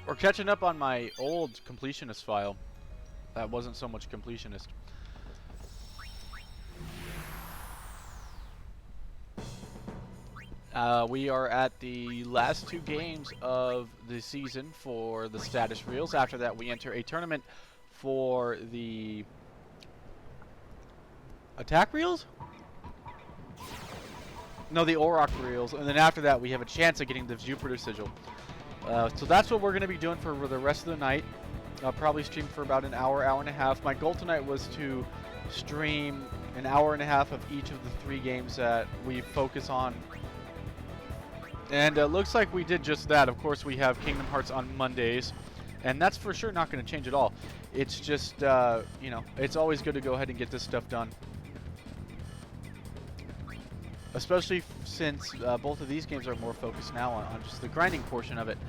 Or catching up on my old completionist file. That wasn't so much completionist. We are at the last 2 games of the season for the status reels. After that, we enter a tournament for the attack reels? No, the Auroch reels. And then after that, we have a chance of getting the Jupiter sigil. So that's what we're going to be doing for the rest of the night. I'll probably stream for about an hour, hour and a half. My goal tonight was to stream an hour and a half of each of the 3 games that we focus on. And it looks like we did just that. Of course, we have Kingdom Hearts on Mondays. And that's for sure not going to change at all. It's just, you know, it's always good to go ahead and get this stuff done. Especially since both of these games are more focused now on just the grinding portion of it.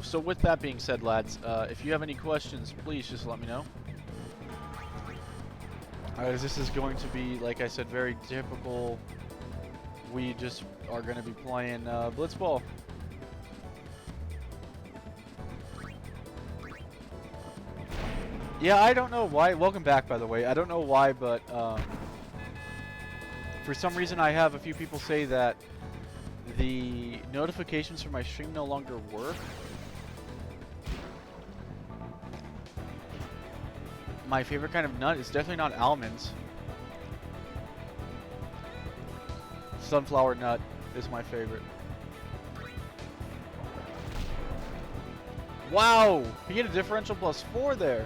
So with that being said, lads, if you have any questions, please just let me know. This is going to be, like I said, very typical. We just are going to be playing blitzball. Yeah, I don't know why. Welcome back, by the way. I don't know why, but for some reason I have a few people say that the notifications for my stream no longer work. My favorite kind of nut is definitely not almonds. Sunflower nut is my favorite. Wow! You get a differential +4 there.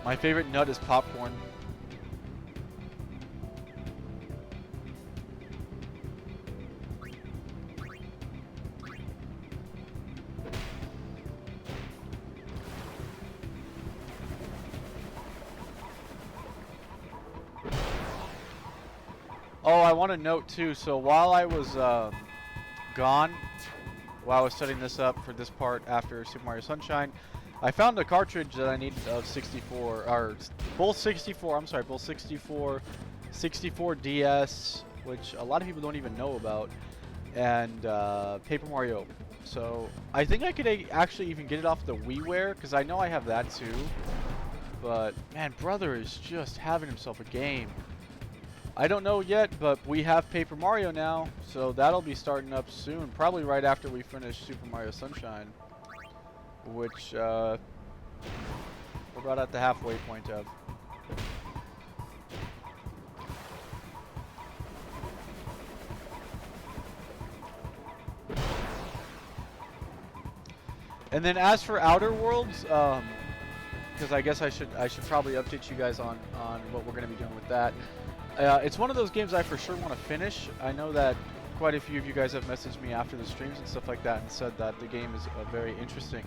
My favorite nut is popcorn. Oh, I want to note too, so while I was gone, while I was setting this up for this part after Super Mario Sunshine, I found a cartridge that I needed of 64, or both 64, I'm sorry, both 64, 64 DS, which a lot of people don't even know about, and Paper Mario. So I think I could actually even get it off the WiiWare, because I know I have that too. But man, brother is just having himself a game. I don't know yet, but we have Paper Mario now, so that'll be starting up soon, probably right after we finish Super Mario Sunshine, which we're about at the halfway point of. And then as for Outer Worlds, because I guess I should probably update you guys on what we're going to be doing with that. It's one of those games I for sure want to finish. I know that quite a few of you guys have messaged me after the streams and stuff like that and said that the game is very interesting.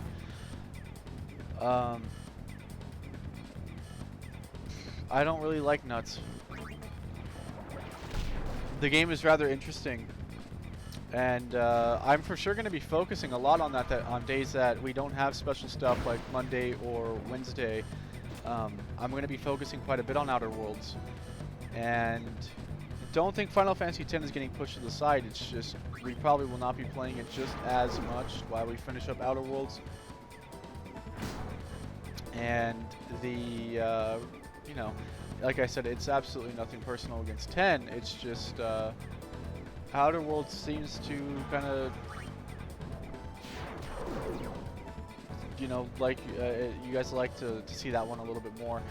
I don't really like nuts. The game is rather interesting. And I'm for sure going to be focusing a lot on that on days that we don't have special stuff like Monday or Wednesday. I'm going to be focusing quite a bit on Outer Worlds. And don't think Final Fantasy X is getting pushed to the side. It's just we probably will not be playing it just as much while we finish up Outer Worlds. And the, you know, like I said, it's absolutely nothing personal against 10. It's just Outer Worlds seems to kind of, you know, like you guys like to see that one a little bit more.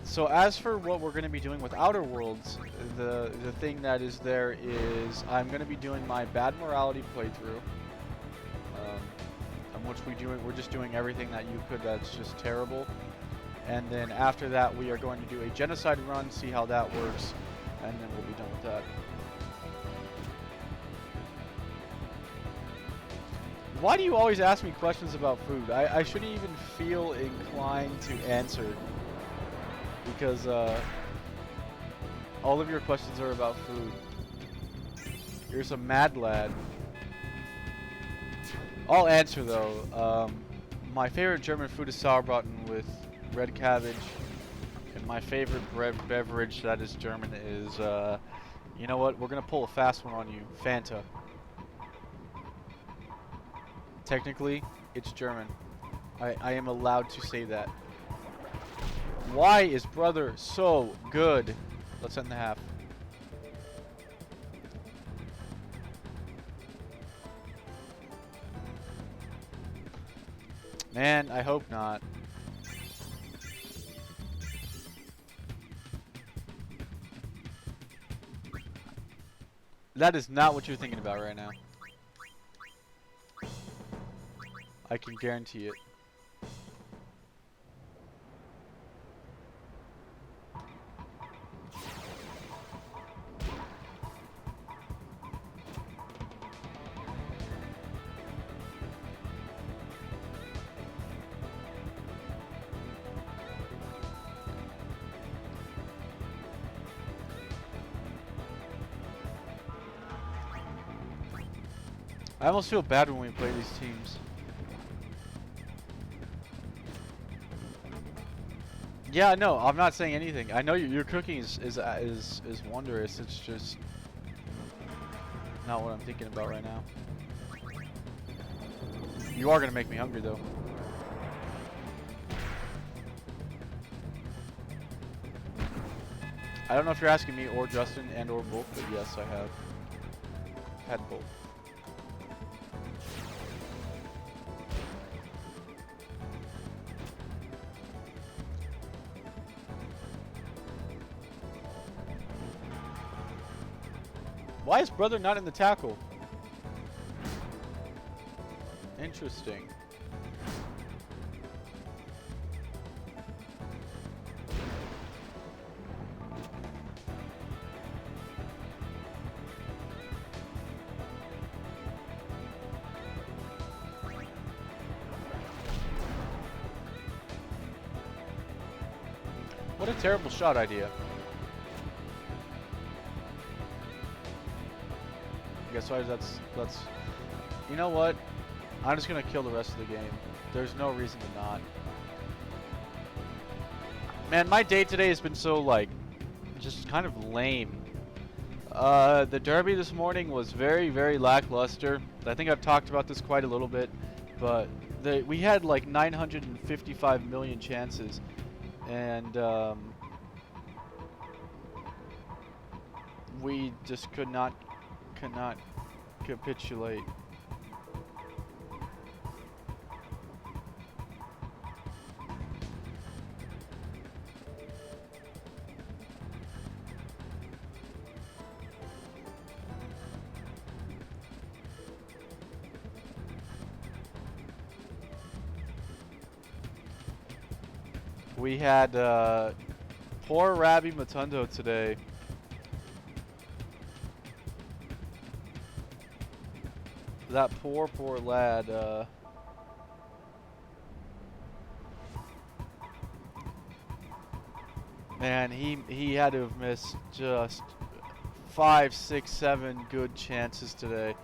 So as for what we're going to be doing with Outer Worlds, the thing that is there is I'm going to be doing my Bad Morality playthrough, in which we're just doing everything that you could that's just terrible, and then after that we are going to do a Genocide run, see how that works, and then we'll be done with that. Why do you always ask me questions about food? I shouldn't even feel inclined to answer. Because all of your questions are about food. You're some mad lad. I'll answer though. My favorite German food is Sauerbraten with red cabbage, and my favorite beverage that is German is, you know what? We're gonna pull a fast one on you. Fanta. Technically, it's German. I am allowed to say that. Why is brother so good? Let's end the half. Man, I hope not. That is not what you're thinking about right now. I can guarantee it. I almost feel bad when we play these teams. Yeah, no, I'm not saying anything. I know your cooking is wondrous. It's just not what I'm thinking about right now. You are gonna make me hungry though. I don't know if you're asking me or Justin and or both, but yes, I have had both. Why is brother not in the tackle? Interesting. What a terrible shot idea. Guess why that's you know what? I'm just gonna kill the rest of the game. There's no reason to not. Man, my day today has been so like just kind of lame. The derby this morning was very, very lackluster. I think I've talked about this quite a little bit, but we had like 955 million chances, and we just could not capitulate. We had poor Rabbi Matundo today. That poor lad. Man, he had to have missed just 5, 6, 7 good chances today.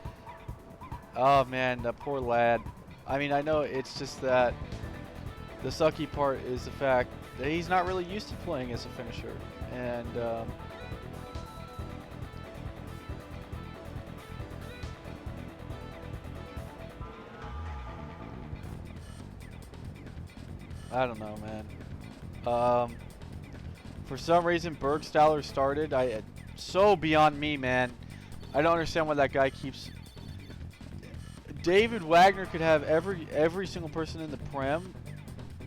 Oh man, that poor lad. I mean, I know it's just that the sucky part is the fact that he's not really used to playing as a finisher, and I don't know, man. For some reason, Bergstaller started. So beyond me, man. I don't understand why that guy keeps. David Wagner could have every single person in the Prem,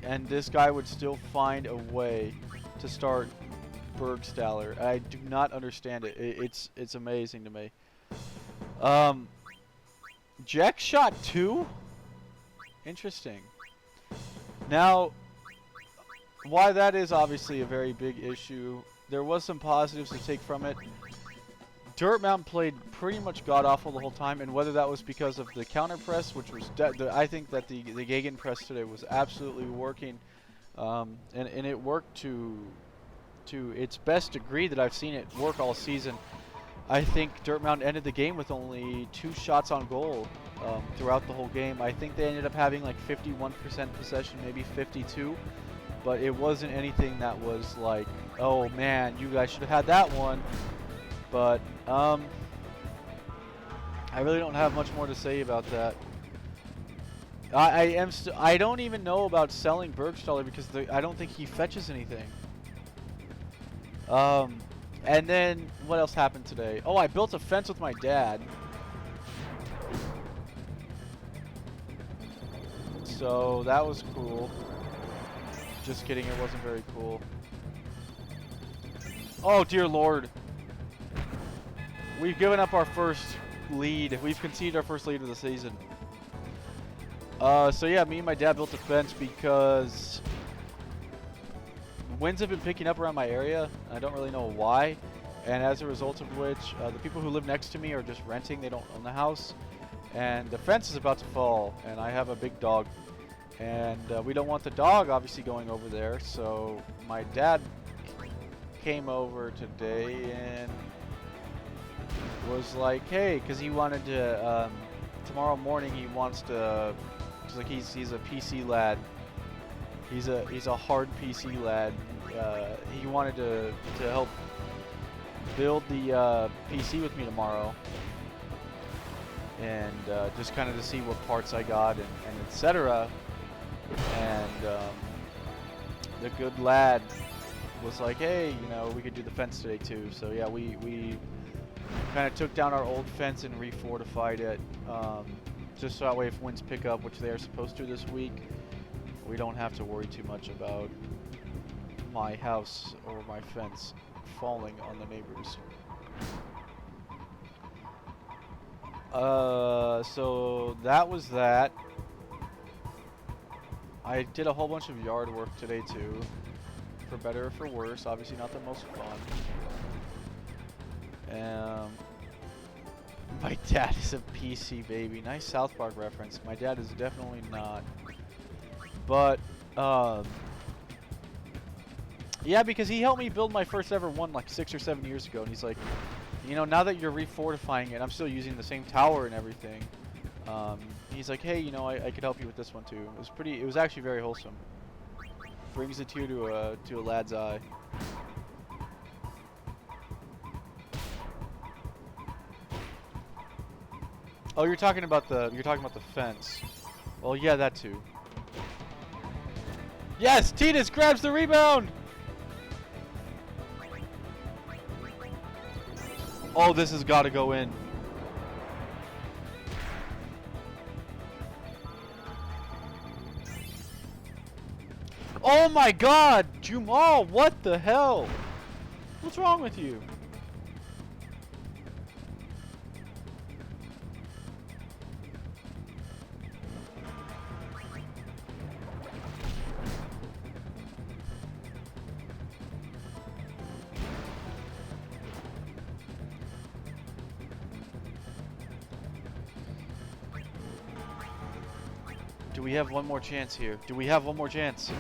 and this guy would still find a way to start Bergstaller. I do not understand it. It's amazing to me. Jack shot 2? Interesting. Now, why that is obviously a very big issue. There was some positives to take from it. Dirt Mountain played pretty much god-awful the whole time, and whether that was because of the counter press, which was I think that the Gegen press today was absolutely working, and it worked to its best degree that I've seen it work all season. I think Dirt Mountain ended the game with only 2 shots on goal throughout the whole game. I think they ended up having like 51% possession, maybe 52, but it wasn't anything that was like, oh man, you guys should have had that one. But I really don't have much more to say about that. I don't even know about selling Bergstaller because I don't think he fetches anything. And then what else happened today? Oh, I built a fence with my dad. So that was cool. Just kidding, it wasn't very cool. Oh dear Lord. We've given up our first lead. We've conceded our first lead of the season. So yeah, me and my dad built a fence because winds have been picking up around my area. I don't really know why. And as a result of which, the people who live next to me are just renting. They don't own the house. And the fence is about to fall. And I have a big dog. And we don't want the dog obviously going over there. So my dad came over today and was like, hey, because he wanted to, tomorrow morning he wants to, cause like he's a PC lad. He's a hard PC lad. He wanted to help build the PC with me tomorrow, and just kind of to see what parts I got and etc. And the good lad was like, hey, you know, we could do the fence today too. So yeah, we kind of took down our old fence and refortified it, just so that way if winds pick up, which they are supposed to this week, we don't have to worry too much about my house or my fence falling on the neighbors. So that was that. I did a whole bunch of yard work today too, for better or for worse. Obviously not the most fun. My dad is a PC baby. Nice South Park reference. My dad is definitely not. But, yeah, because he helped me build my first ever one like 6 or 7 years ago. And he's like, you know, now that you're refortifying it, I'm still using the same tower and everything. He's like, hey, you know, I could help you with this one too. It was actually very wholesome. Brings a tear to a lad's eye. Oh, you're talking about the fence. Well, yeah, that too. Yes, Titus grabs the rebound. Oh, this has got to go in. Oh my God, Jumal, what the hell? What's wrong with you? Do we have one more chance here? Do we have one more chance?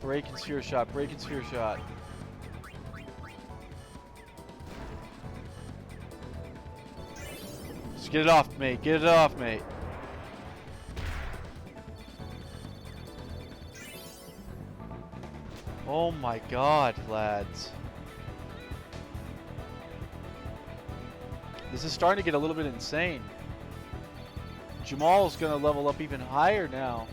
Break and sphere shot, break and sphere shot. Just get it off, mate. Get it off, mate. Oh my God, lads. This is starting to get a little bit insane. Jamal's gonna level up even higher now.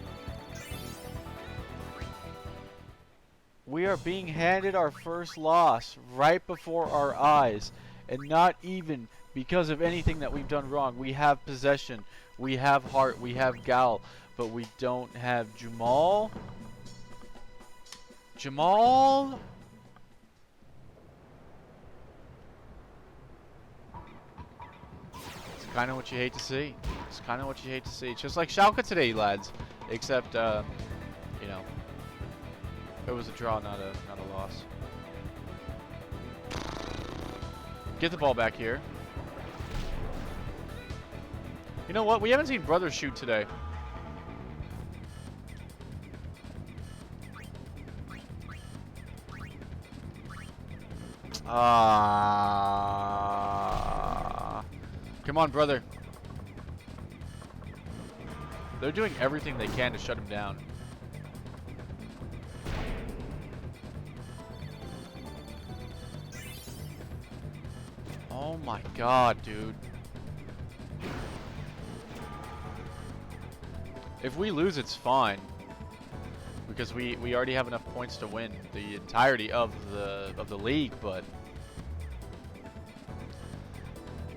We are being handed our first loss right before our eyes, and not even because of anything that we've done wrong. We have possession, we have heart, we have gal, but we don't have Jamal. Jamal? It's kind of what you hate to see. It's kind of what you hate to see. It's just like Schalke today, lads. Except, you know, it was a draw, not a loss. Get the ball back here. You know what? We haven't seen Brothers shoot today. Ah. Come on, brother. They're doing everything they can to shut him down. Oh my god, dude. If we lose, it's fine. Because we already have enough points to win the entirety of the league, but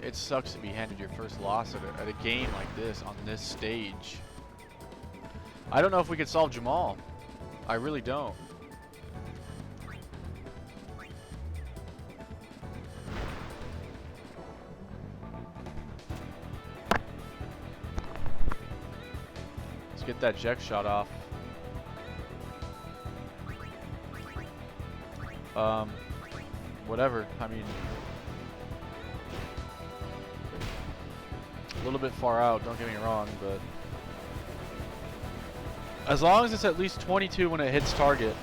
it sucks to be handed your first loss at a game like this on this stage. I don't know if we could solve Jamal. I really don't. Let's get that Jek shot off. Whatever. I mean, a little bit far out, don't get me wrong, but as long as it's at least 22 when it hits target.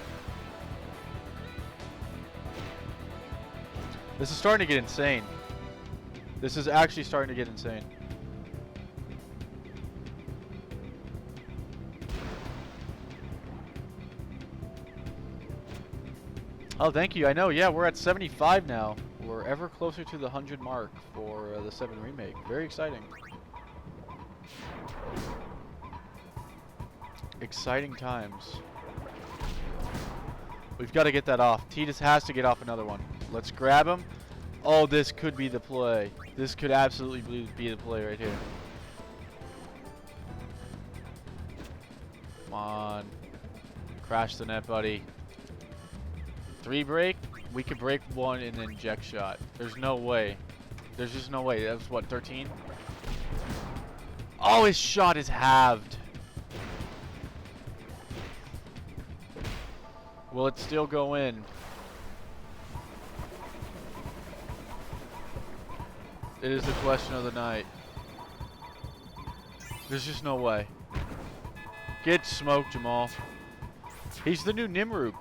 This is starting to get insane. This is actually starting to get insane. Oh, thank you. I know. Yeah, we're at 75 now. We're ever closer to the 100 mark for the 7 remake. Very exciting. Exciting times. We've got to get that off. Titus has to get off another one. Let's grab him. Oh, this could be the play. This could absolutely be the play right here. Come on. Crash the net, buddy. 3 break? We could break 1 and then Jek shot. There's no way. There's just no way. That was what, 13? Oh, his shot is halved. Will it still go in? It is the question of the night. There's just no way. Get smoked, Jamal. He's the new Nimruk.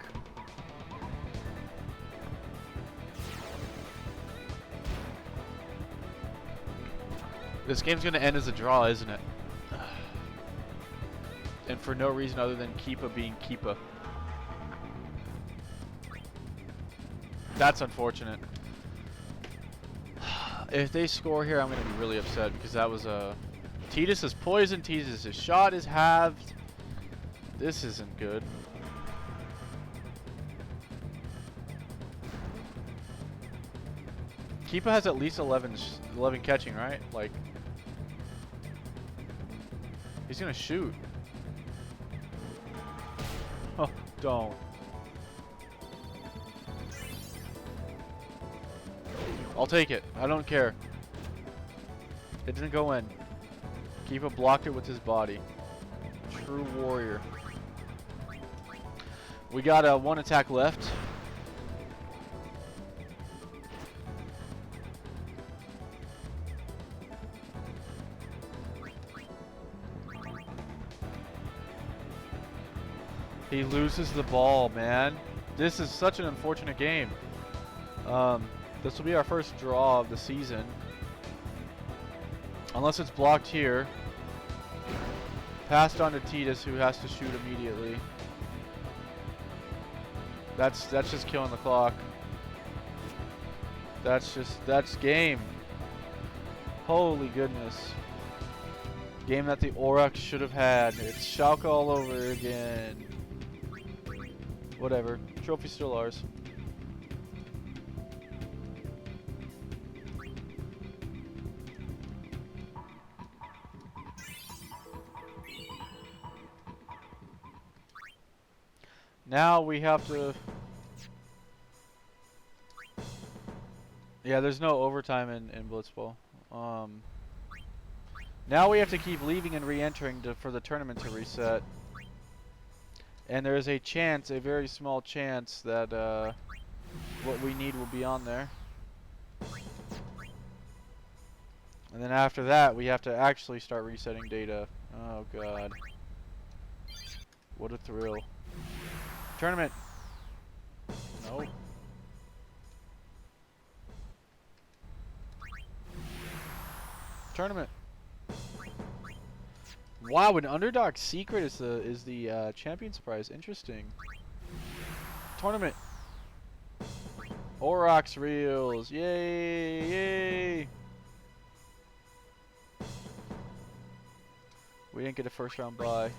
This game's gonna end as a draw, isn't it? And for no reason other than Keepa being Keepa. That's unfortunate. If they score here, I'm gonna be really upset because that was a... Titus is poisoned. Titus' shot is halved. This isn't good. Keepa has at least 11 catching, right? Like, he's gonna shoot. Oh, don't. I'll take it. I don't care. It didn't go in. Keepa blocked it with his body. True warrior. We got 1 attack left. He loses the ball, man. This is such an unfortunate game. This will be our first draw of the season. Unless it's blocked here. Passed on to Titus, who has to shoot immediately. That's just killing the clock. That's game. Holy goodness. Game that the Aurochs should have had. It's Schalke all over again. Whatever. Trophy's still ours. Now we have to... Yeah, there's no overtime in blitzball. Now we have to keep leaving and re-entering for the tournament to reset. And there is a chance, a very small chance, that what we need will be on there. And then after that, we have to actually start resetting data. Oh god. What a thrill. Tournament. Nope. Tournament. Wow, an underdog secret is the champion's prize. Interesting. Tournament. Aurochs reels. Yay! Yay! We didn't get a first round bye.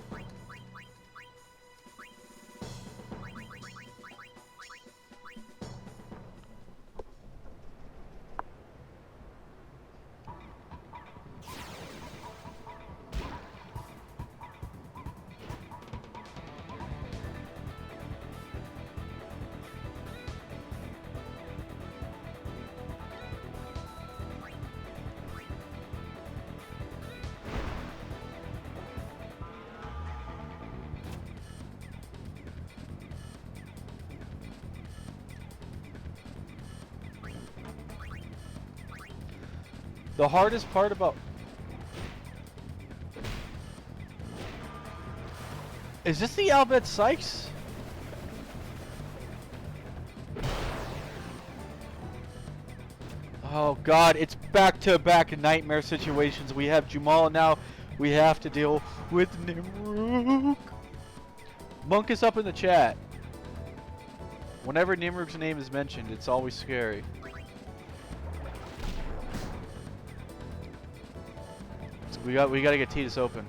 The hardest part about... Is this the Albert Sykes? Oh god, it's back-to-back nightmare situations. We have Jamal now. We have to deal with Nimruk. Monk is up in the chat. Whenever Nimruk's name is mentioned, it's always scary. We gotta get Titus open.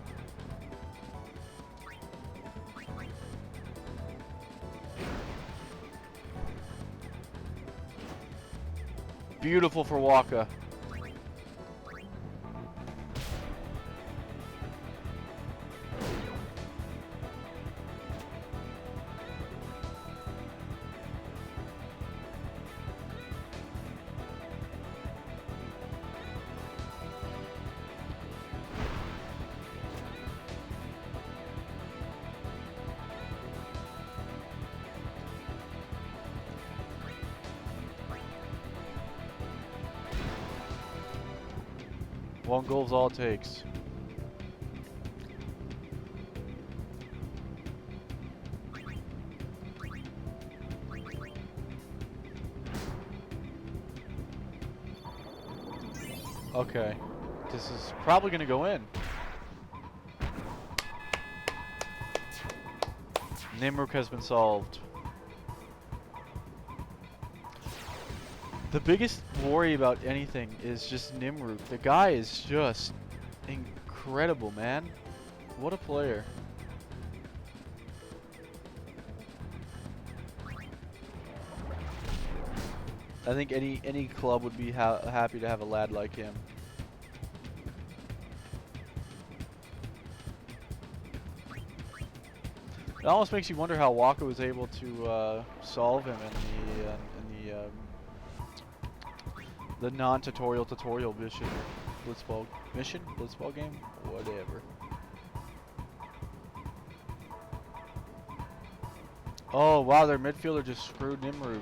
Beautiful for Waka. One goal's all it takes. Okay. This is probably gonna go in. Nimruk has been solved. The biggest worry about anything is just Nimruk. The guy is just incredible, man. What a player. I think any club would be happy to have a lad like him. It almost makes you wonder how Waka was able to solve him in the non-tutorial mission, blitzball game, whatever. Oh wow, their midfielder just screwed Nimruk.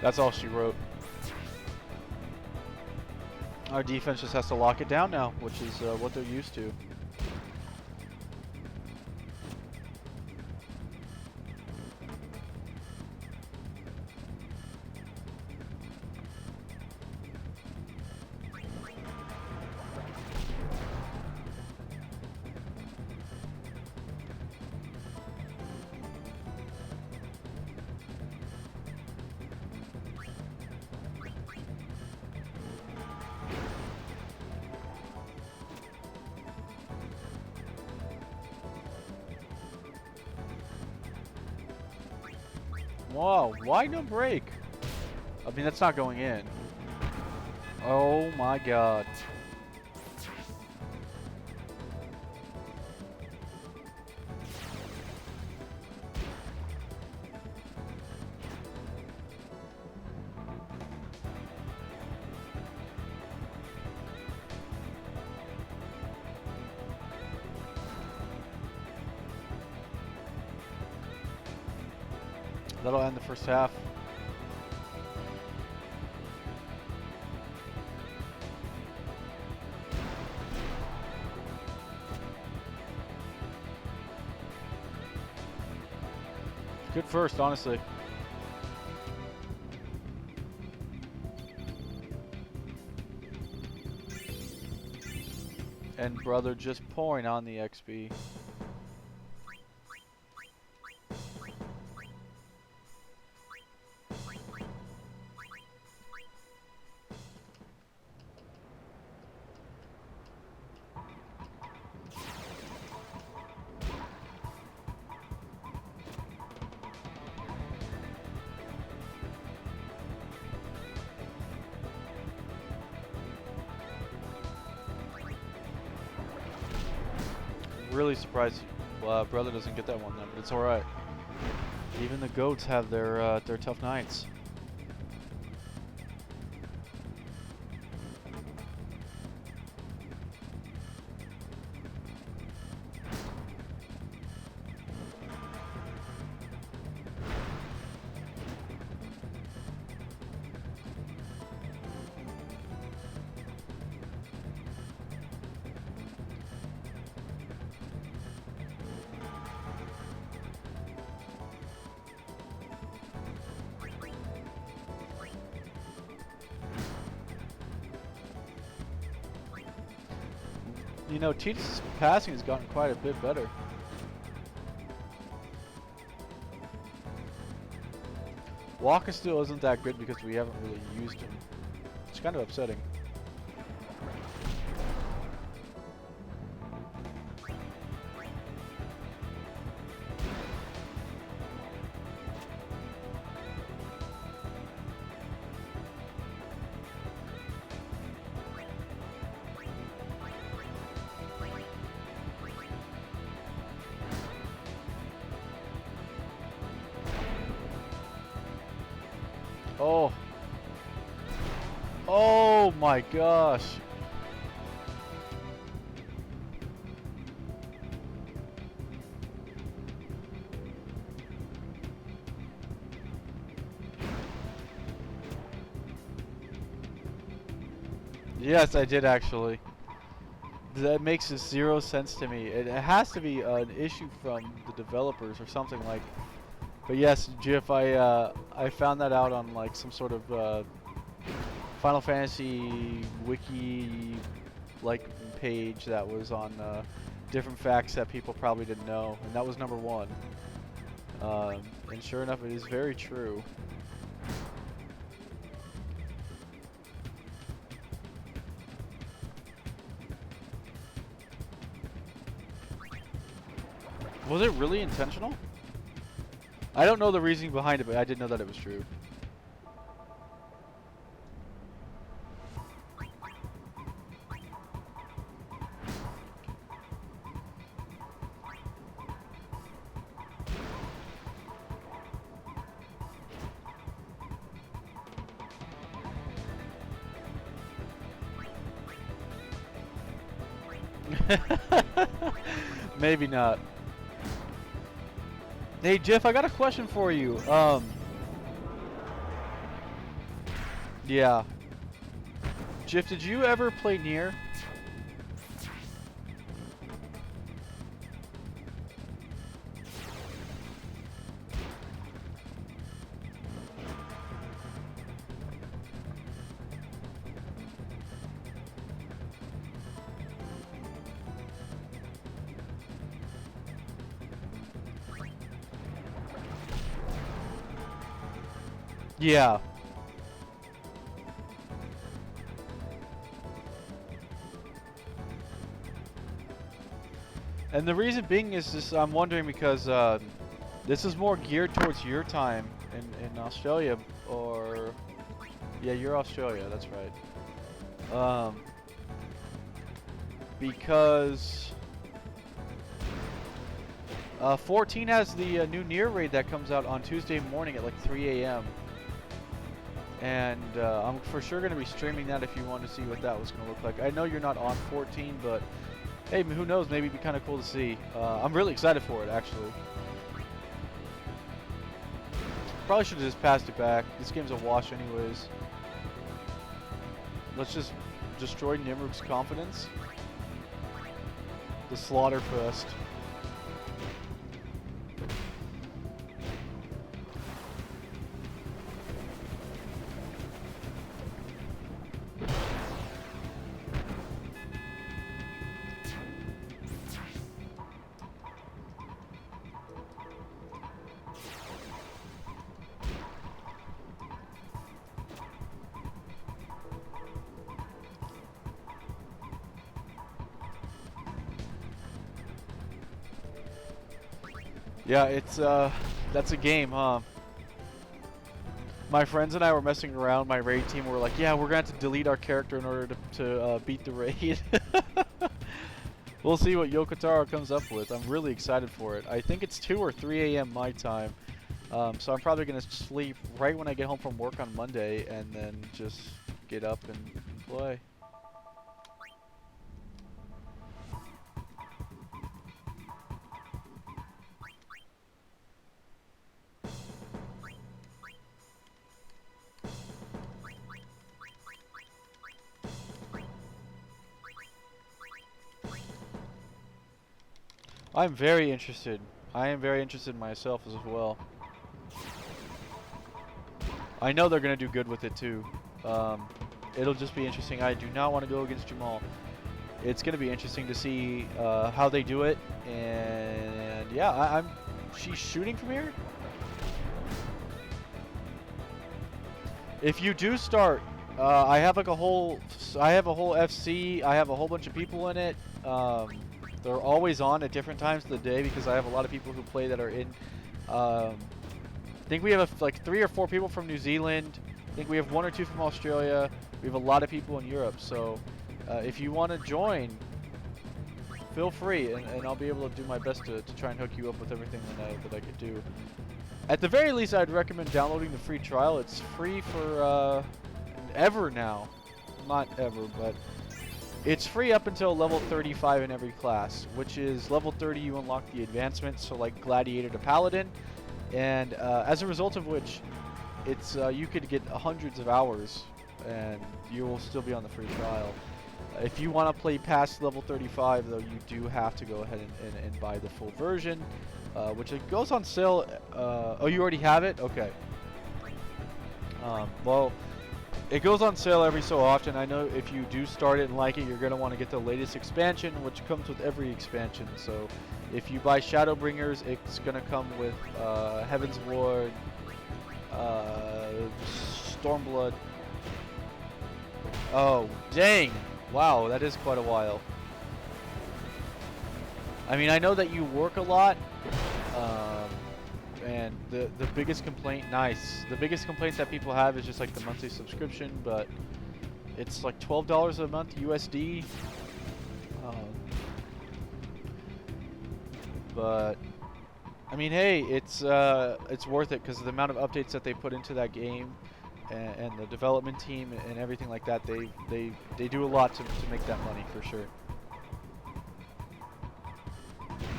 That's all she wrote. Our defense just has to lock it down now, which is what they're used to. Wow, why no break? I mean, that's not going in. Oh my god. That'll end the first half. Good first, honestly. And brother just pouring on the XP. Really surprised brother doesn't get that one then, but it's alright. Even the goats have their tough nights. You know, Cheetah's passing has gotten quite a bit better. Walker still isn't that good because we haven't really used him. It's kind of upsetting. Oh. Oh my gosh. Yes, I did actually. That makes zero sense to me. It has to be an issue from the developers or something like. But yes, Jiff, I found that out on like some sort of Final Fantasy wiki like page that was on different facts that people probably didn't know, and that was number one. And sure enough, it is very true. Was it really intentional? I don't know the reasoning behind it, but I did know that it was true. Maybe not. Hey Jeff, I got a question for you. Yeah. Jeff, did you ever play Nier? Yeah. And the reason being is just I'm wondering because this is more geared towards your time in Australia, or yeah, you're Australia, that's right. Because 14 has the new Nier raid that comes out on Tuesday morning at like 3 a.m. And I'm for sure going to be streaming that if you want to see what that was going to look like. I know you're not on 14, but hey, who knows? Maybe it'd be kind of cool to see. I'm really excited for it, actually. Probably should have just passed it back. This game's a wash anyways. Let's just destroy Nimruk's confidence. The Slaughterfest. Yeah, it's that's a game, huh? My friends and I were messing around. My raid team were like, "Yeah, we're gonna have to delete our character in order to beat the raid." We'll see what Yokotaro comes up with. I'm really excited for it. I think it's 2 or 3 a.m. my time, so I'm probably gonna sleep right when I get home from work on Monday, and then just get up and play. I'm very interested. I am very interested myself as well. I know they're going to do good with it too. It'll just be interesting. I do not want to go against Jamal. It's going to be interesting to see how they do it. And yeah, she's shooting from here? If you do start, I have like a whole FC. I have a whole bunch of people in it. They're always on at different times of the day because I have a lot of people who play that are in. I think we have like 3 or 4 people from New Zealand. I think we have 1 or 2 from Australia. We have a lot of people in Europe. So if you want to join, feel free, and I'll be able to do my best to try and hook you up with everything that I could do. At the very least, I'd recommend downloading the free trial. It's free for ever now. Not ever, but it's free up until level 35 in every class, which is level 30 you unlock the advancements, so like Gladiator to Paladin, and as a result of which, it's you could get hundreds of hours, and you will still be on the free trial. If you want to play past level 35, though, you do have to go ahead and buy the full version, which it goes on sale. Oh, you already have it? Okay. Well, it goes on sale every so often. I know if you do start it and like it, you're going to want to get the latest expansion, which comes with every expansion. So if you buy Shadowbringers, it's going to come with Heaven's Ward, Stormblood. Oh, dang. Wow, that is quite a while. I mean, I know that you work a lot, and the biggest complaint, the biggest complaint that people have is just like the monthly subscription, but it's like $12 a month USD. But I mean, hey, it's worth it because the amount of updates that they put into that game, and the development team and everything like that, they do a lot to make that money for sure.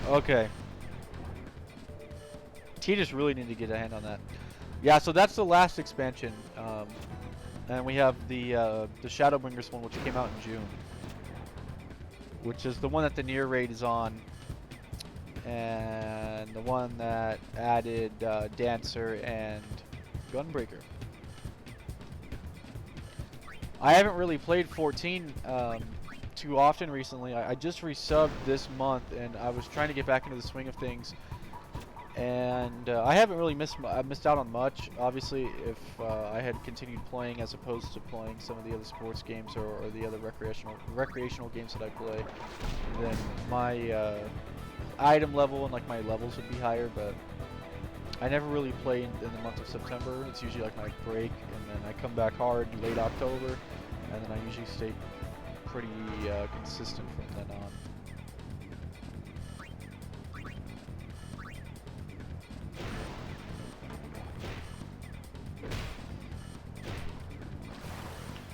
Okay. T just really need to get a hand on that. Yeah, so that's the last expansion, and we have the Shadowbringers one, which came out in June, which is the one that the Nier raid is on, and the one that added Dancer and Gunbreaker. I haven't really played 14 too often recently. I just resubbed this month, and I was trying to get back into the swing of things. And I haven't really missed out on much. Obviously, if I had continued playing as opposed to playing some of the other sports games or the other recreational games that I play, then my item level and like my levels would be higher. But I never really play in the month of September. It's usually like my break, and then I come back hard in late October, and then I usually stay pretty consistent from then on.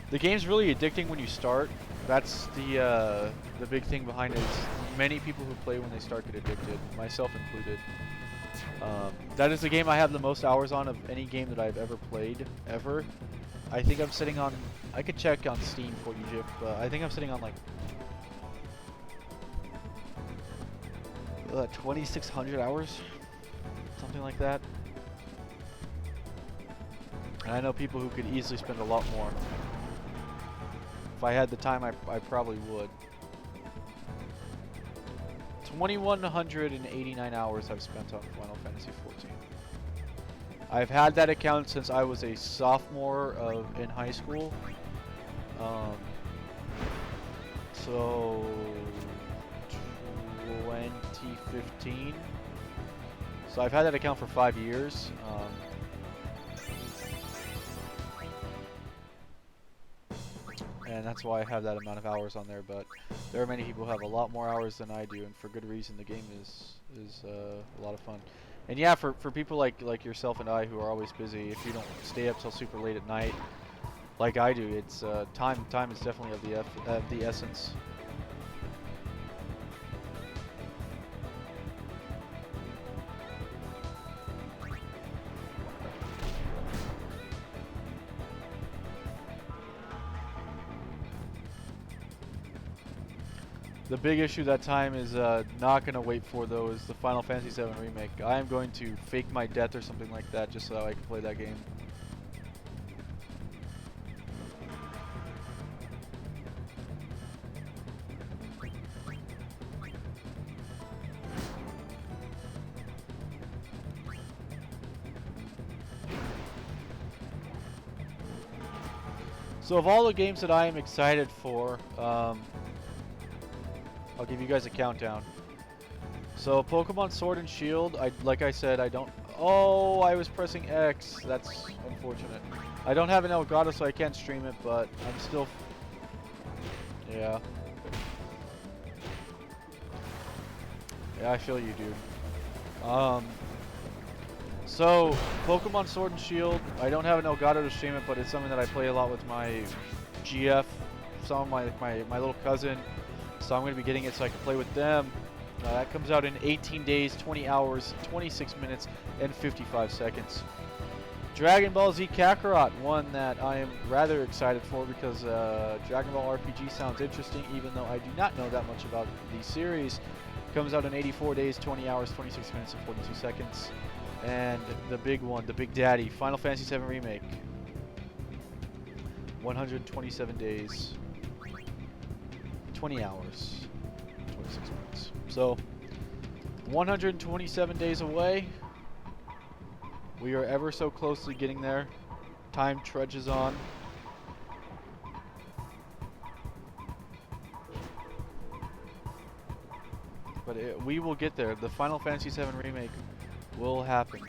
The game's really addicting when you start. That's the big thing behind it. Is many people who play when they start get addicted, myself included. That is the game I have the most hours on of any game that I've ever played, ever. I think I'm sitting on, I could check on Steam for you, Jip, but I think I'm sitting on like 2,600 hours, something like that. And I know people who could easily spend a lot more. If I had the time, I probably would. 2,189 hours I've spent on Final Fantasy XIV. I've had that account since I was a sophomore in high school. So 2015. So I've had that account for 5 years. And that's why I have that amount of hours on there. But there are many people who have a lot more hours than I do, and for good reason. The game is a lot of fun. And yeah, for people like yourself and I who are always busy, if you don't stay up till super late at night, like I do, it's time is definitely of the essence. The big issue that time is not going to wait for, though, is the Final Fantasy VII Remake. I am going to fake my death or something like that just so I can play that game. So of all the games that I am excited for, I'll give you guys a countdown. So Pokemon Sword and Shield, like I said, I don't... Oh, I was pressing X. That's unfortunate. I don't have an Elgato, so I can't stream it, but I'm still... Yeah. Yeah, I feel you, dude. So, Pokemon Sword and Shield, I don't have an Elgato to stream it, but it's something that I play a lot with my GF, some of my little cousin. So I'm going to be getting it so I can play with them. That comes out in 18 days, 20 hours, 26 minutes, and 55 seconds. Dragon Ball Z Kakarot, one that I am rather excited for because Dragon Ball RPG sounds interesting, even though I do not know that much about the series. Comes out in 84 days, 20 hours, 26 minutes, and 42 seconds. And the big one, the big daddy, Final Fantasy VII Remake. 127 days, 20 hours, 26 minutes. So, 127 days away. We are ever so close to getting there. Time trudges on. But we will get there. The Final Fantasy VII Remake will happen.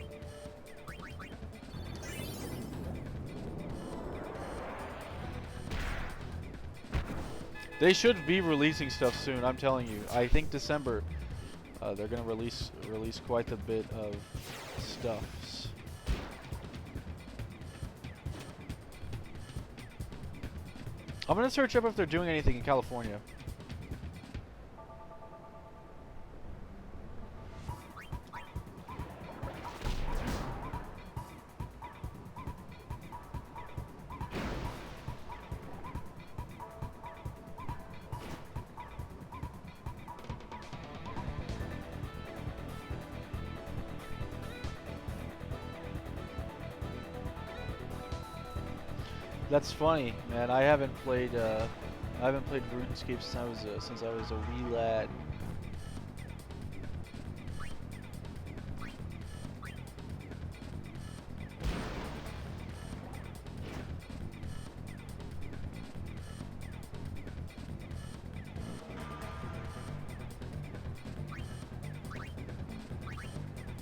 They should be releasing stuff soon, I'm telling you. I think December, they're gonna release quite a bit of stuff. I'm gonna search up if they're doing anything in California. That's funny, man. I haven't played RuneScape since I was a wee lad.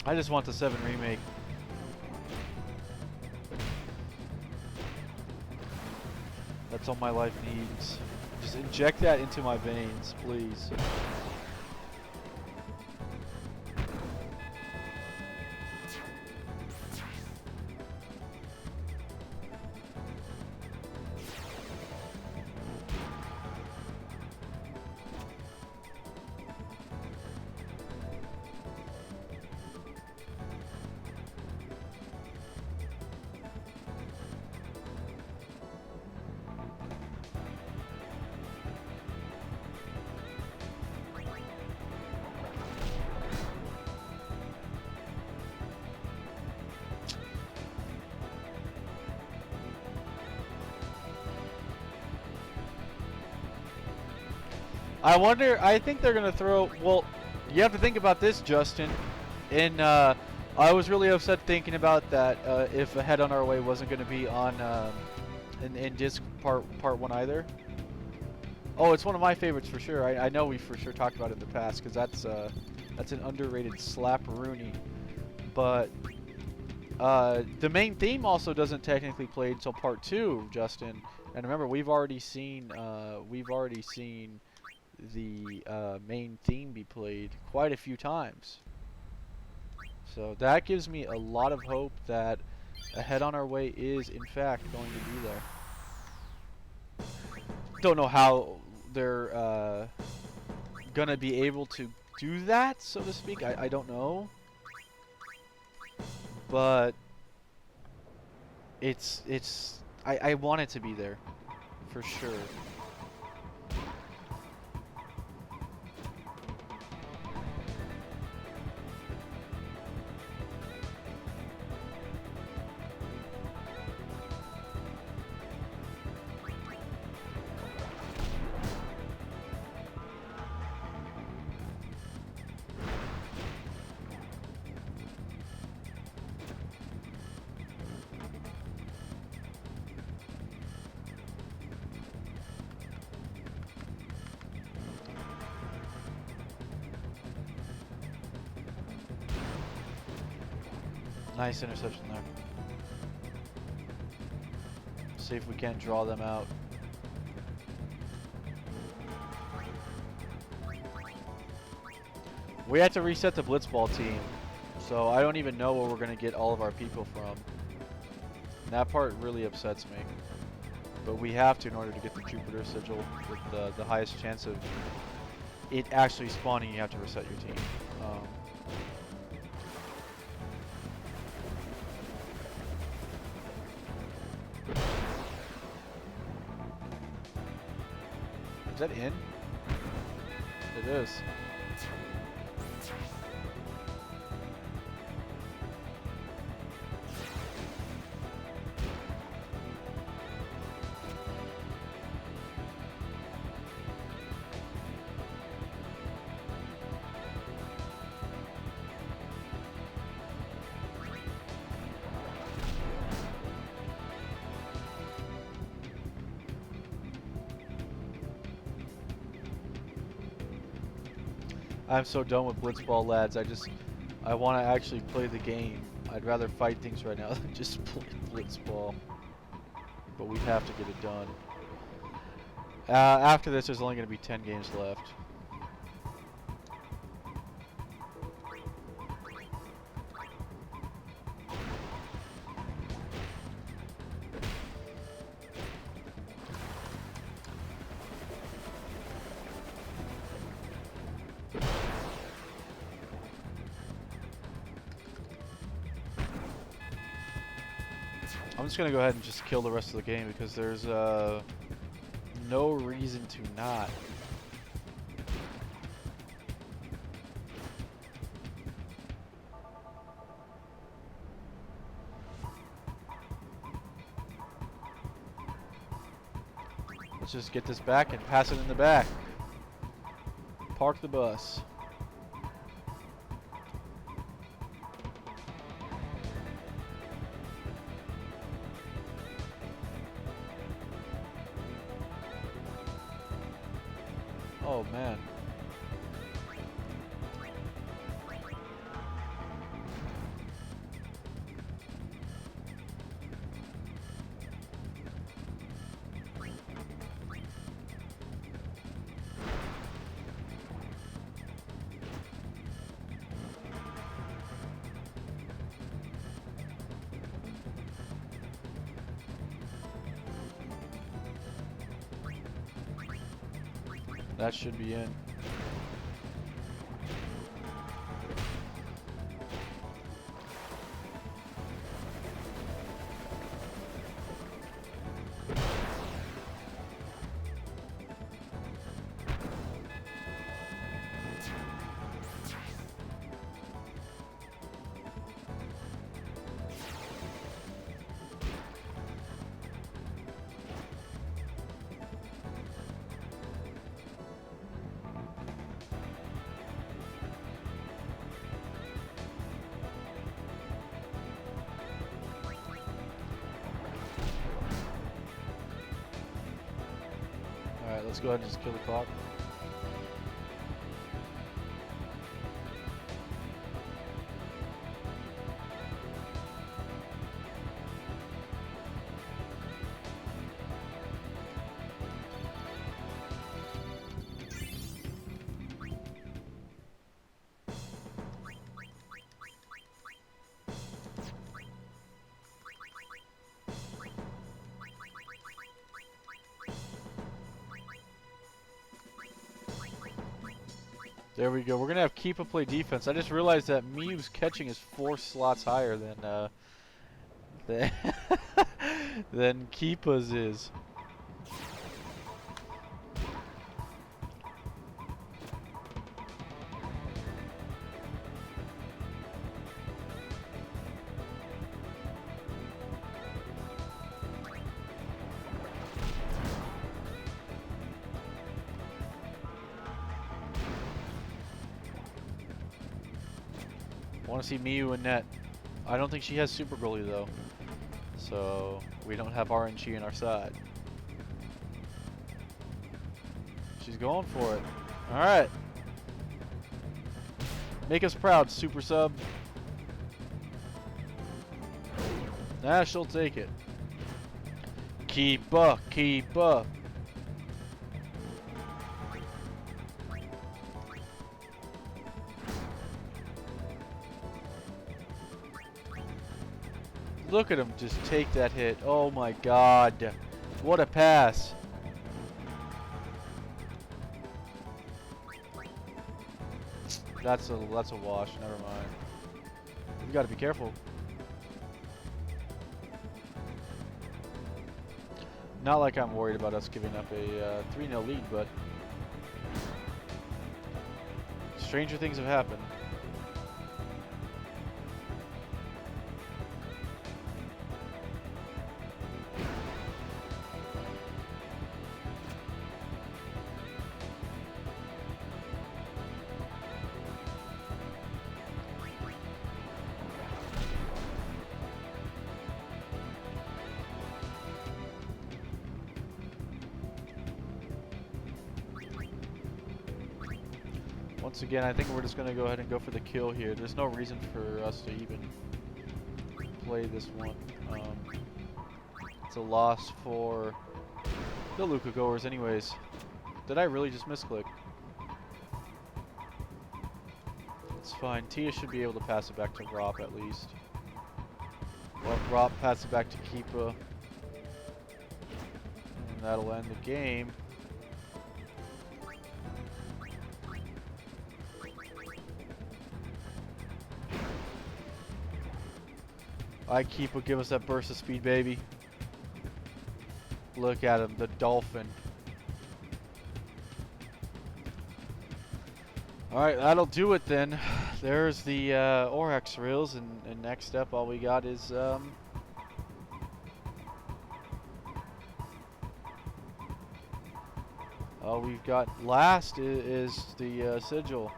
I just want the 7 remake. That's all my life needs. Just inject that into my veins, please. I wonder, I think they're going to throw, well, you have to think about this, Justin. I was really upset thinking about that if A Head on Our Way wasn't going to be on in disc part 1 either. Oh, it's one of my favorites for sure. I know we for sure talked about it in the past because that's an underrated slap-rooney. But the main theme also doesn't technically play until part 2, Justin. And remember, we've already seen the main theme be played quite a few times. So that gives me a lot of hope that a Head on Our Way is in fact going to be there. Don't know how they're gonna be able to do that, so to speak. I don't know. But I want it to be there for sure. Nice interception there. See if we can't draw them out. We had to reset the blitzball team, so I don't even know where we're going to get all of our people from. And that part really upsets me. But we have to in order to get the Jupiter sigil with the highest chance of it actually spawning. You have to reset your team. Is that in? It is. I'm so done with blitzball, lads. I want to actually play the game. I'd rather fight things right now than just play blitzball. But we have to get it done. After this, there's only going to be 10 games left. I'm just gonna go ahead and just kill the rest of the game because there's no reason to not. Let's just get this back and pass it in the back. Park the bus. Oh man. That should be in. Alright, let's go ahead and just kill the clock. There we go. We're gonna have Keepa play defense. I just realized that Mew's catching is 4 slots higher than than Keepa's is. Want to see Mew in net. I don't think she has super goalie though, so we don't have RNG in our side. She's going for it. All right, make us proud, super sub. Nah, she'll take it. Keep up, keep up. Look at him just take that hit. Oh my god. What a pass. That's a wash, never mind. You gotta be careful. Not like I'm worried about us giving up a 3-0 lead, but stranger things have happened. Once again, I think we're just going to go ahead and go for the kill here. There's no reason for us to even play this one. It's a loss for the Luca goers anyways. Did I really just misclick? It's fine. Tia should be able to pass it back to Rop at least. Well, Rop pass it back to Keepa. And that'll end the game. Keepa, give us that burst of speed, baby. Look at him, the dolphin. Alright, that'll do it then. There's the Orex reels, and next up all we got is all we've got last is the sigil.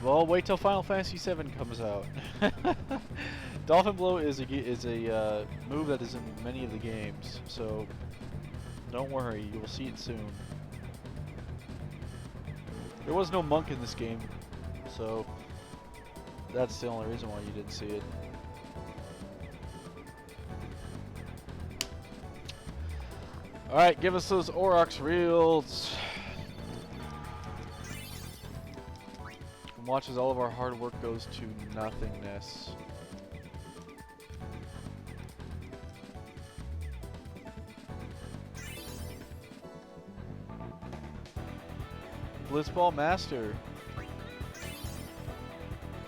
Well, wait till Final Fantasy VII comes out. Dolphin Blow is a move that is in many of the games, so don't worry, you will see it soon. There was no monk in this game, so that's the only reason why you didn't see it. Alright, give us those Aurochs reels. Watch as all of our hard work goes to nothingness. Blitzball Master.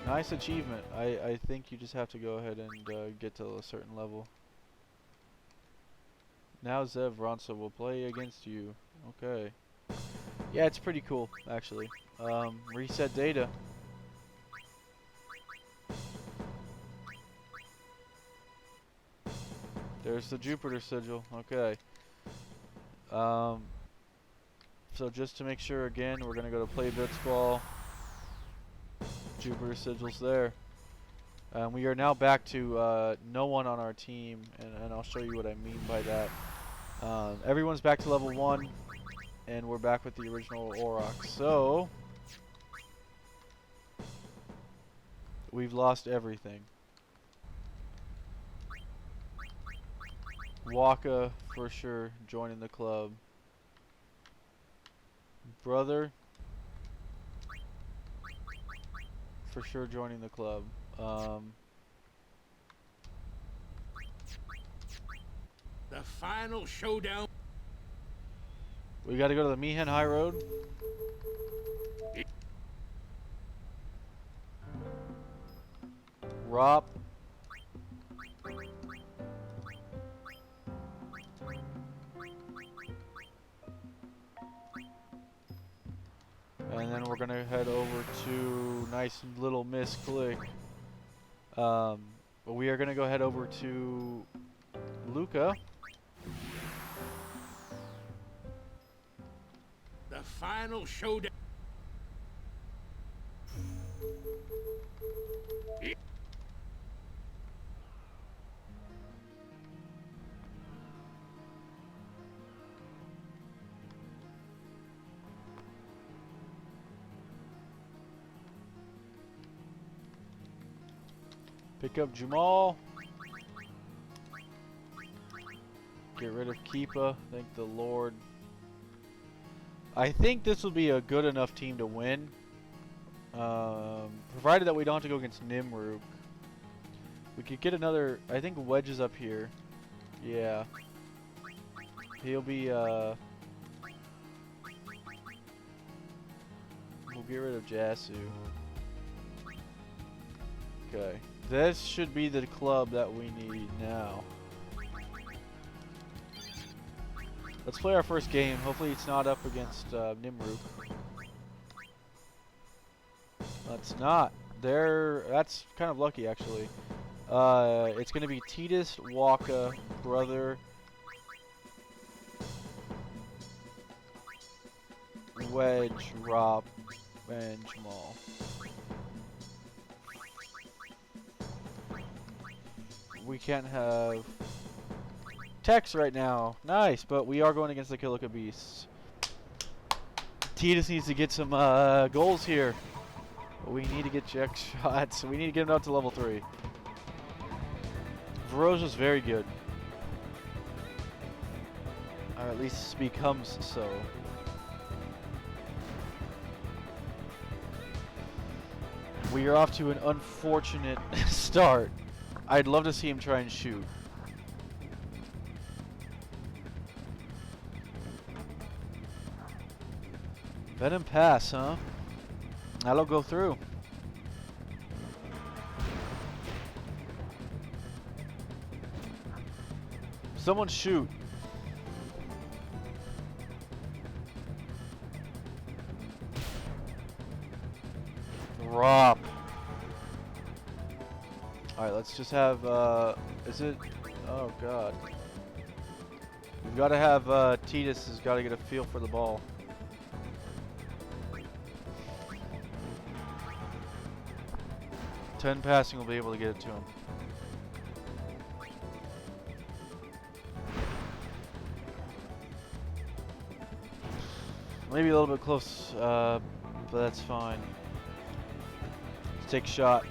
Nice achievement. I think you just have to go ahead and get to a certain level. Now Zev Ronso will play against you. Okay. Yeah, it's pretty cool, actually. Reset data. There's the Jupiter sigil. Okay. So just to make sure, again, we're gonna go to play blitzball. Jupiter sigil's there. We are now back to no one on our team, and I'll show you what I mean by that. Everyone's back to level 1, and we're back with the original Aurochs. So we've lost everything. Waka for sure joining the club. Brother for sure joining the club. The final showdown. We got to go to the Mihan High Road. Rop. And then we're gonna head over to nice little Miss Click. But we are gonna go head over to Luca. The final showdown. Pick up Jamal. Get rid of Keepa. Thank the Lord. I think this will be a good enough team to win. Provided that we don't have to go against Nimruk. We could get another... I think Wedge is up here. Yeah. He'll be... We'll get rid of Jasu. Okay. This should be the club that we need now. Let's play our first game. Hopefully it's not up against Nimruk. It's not. That's kind of lucky, actually. It's going to be Titus, Waka, Brother, Wedge, Rob, and Jamal. We can't have Tex right now. Nice, but we are going against the Kilika Beasts. Titus needs to get some goals here. We need to get check shots. We need to get him up to level 3. Veroja's very good. Or at least becomes so. We are off to an unfortunate start. I'd love to see him try and shoot. Let him pass, huh? That'll go through. Someone shoot. Drop. Alright, let's just have, is it? Oh, God. We've got to have, Titus has got to get a feel for the ball. Ten passing will be able to get it to him. Maybe a little bit close, but that's fine. Let's take a shot.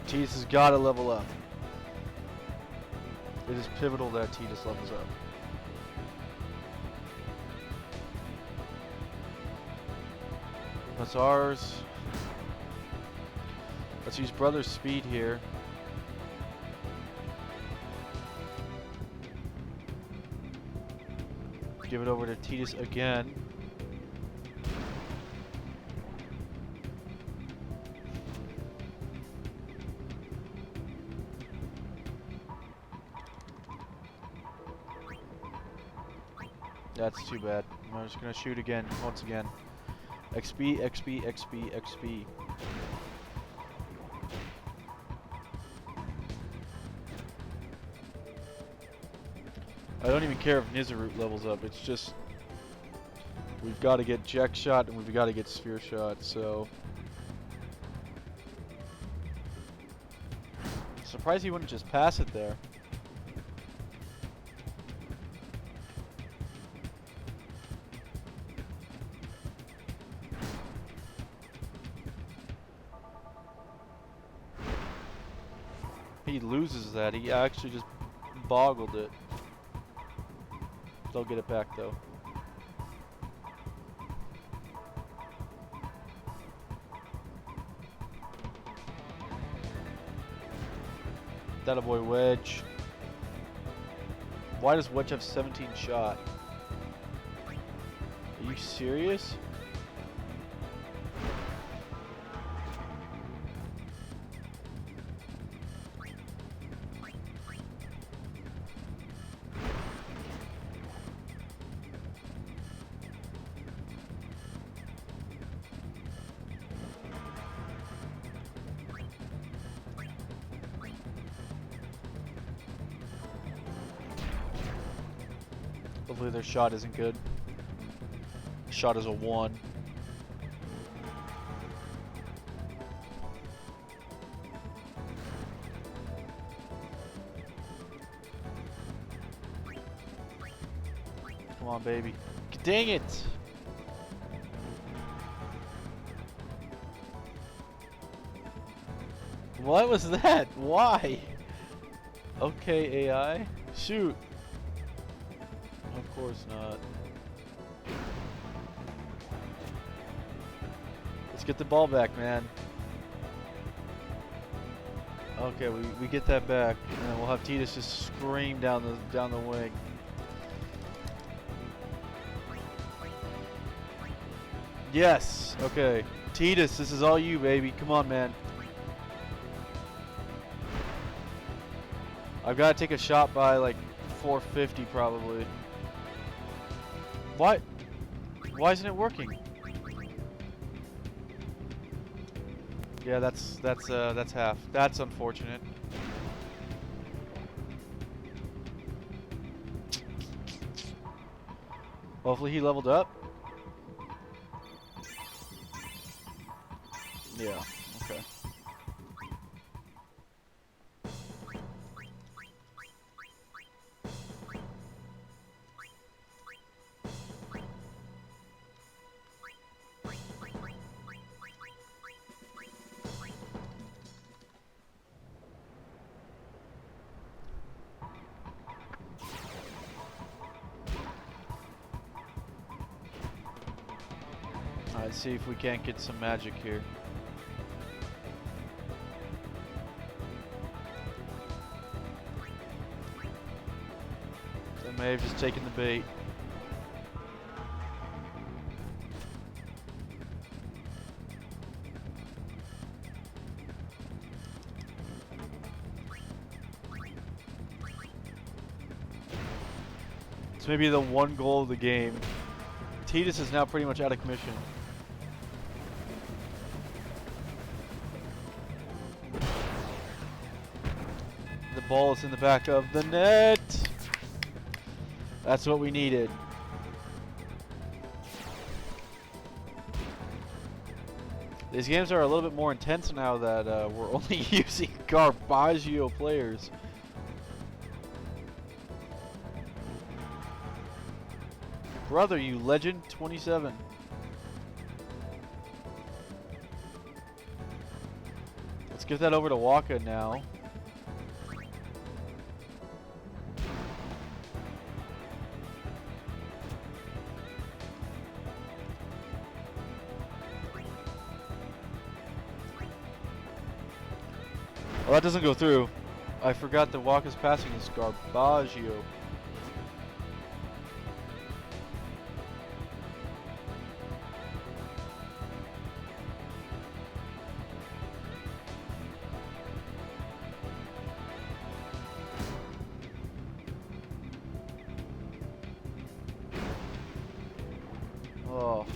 Titus has got to level up. It is pivotal that Titus levels up. That's ours. Let's use Brother's speed here. Give it over to Titus again. That's too bad. I'm just gonna shoot again, once again. XP, XP, XP, XP. I don't even care if Nizarut levels up. It's just we've got to get Jack shot and we've got to get Sphere shot. So surprised he wouldn't just pass it there. He loses that. He actually just boggled it. They'll get it back though. That a boy Wedge. Why does Wedge have 17 shot? Are you serious? Hopefully their shot isn't good. Shot is a 1. Come on, baby. Dang it! What was that? Why? Okay, AI. Shoot. Of course not. Let's get the ball back, man. Okay, we get that back, and then we'll have Titus just scream down the wing. Yes. Okay, Titus, this is all you, baby. Come on, man. I've got to take a shot by like 450 probably. What? Why isn't it working? Yeah, that's half. That's unfortunate. Hopefully he leveled up. Yeah, okay. Alright, see if we can't get some magic here. They may have just taken the bait. It's maybe the one goal of the game. Titus is now pretty much out of commission. The ball is in the back of the net. That's what we needed. These games are a little bit more intense now that we're only using Garbaggio players. Brother, you legend, 27. Let's give that over to Waka now. Well, that doesn't go through. I forgot that Waka's passing is Garbaggio. Oh.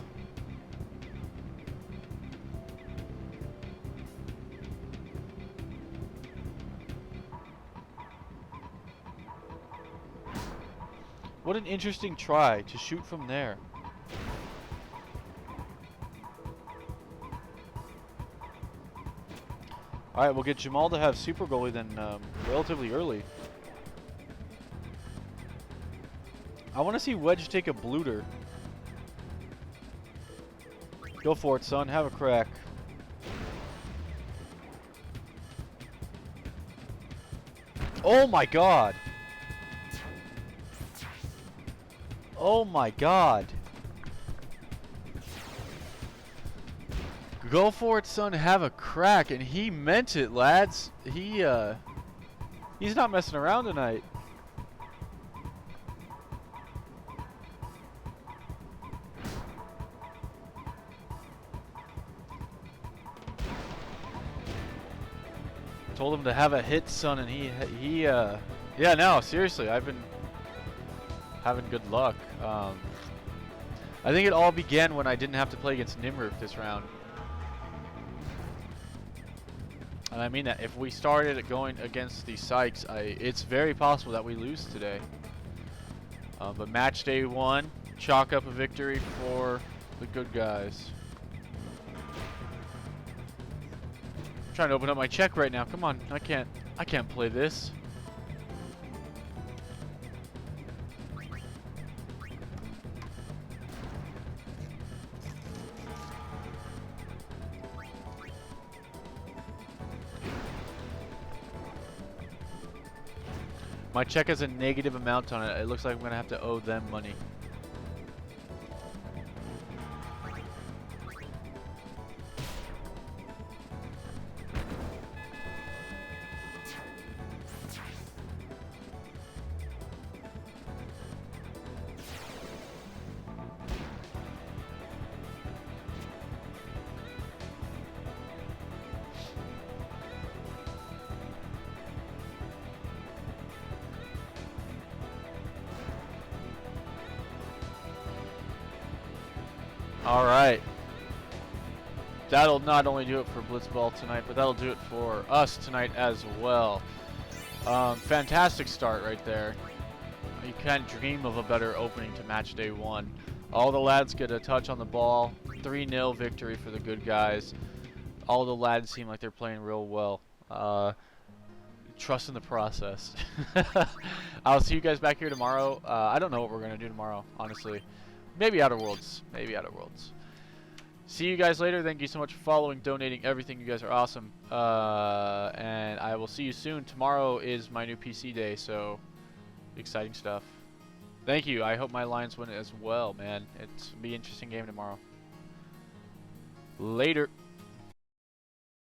What an interesting try to shoot from there. Alright, we'll get Jamal to have super goalie then relatively early. I want to see Wedge take a blooter. Go for it, son. Have a crack. Oh my god. Oh my god. Go for it, son. Have a crack. And he meant it, lads. He's not messing around tonight. Told him to have a hit, son, and yeah, no, seriously, I've been having good luck. I think it all began when I didn't have to play against Nimroof this round. And I mean that if we started going against the Sykes, it's very possible that we lose today. But match day 1, chalk up a victory for the good guys. I'm trying to open up my check right now. Come on, I can't play this. My check has a negative amount on it. It looks like I'm gonna have to owe them money. All right. That'll not only do it for blitzball tonight, but that'll do it for us tonight as well. Fantastic start right there. You can't dream of a better opening to match day 1. All the lads get a touch on the ball. 3-0 victory for the good guys. All the lads seem like they're playing real well. Trust in the process. I'll see you guys back here tomorrow. I don't know what we're going to do tomorrow, honestly. Maybe Outer Worlds. Maybe Outer Worlds. See you guys later. Thank you so much for following, donating, everything. You guys are awesome. And I will see you soon. Tomorrow is my new PC day, so exciting stuff. Thank you. I hope my Lions win as well, man. It's going to be an interesting game tomorrow. Later.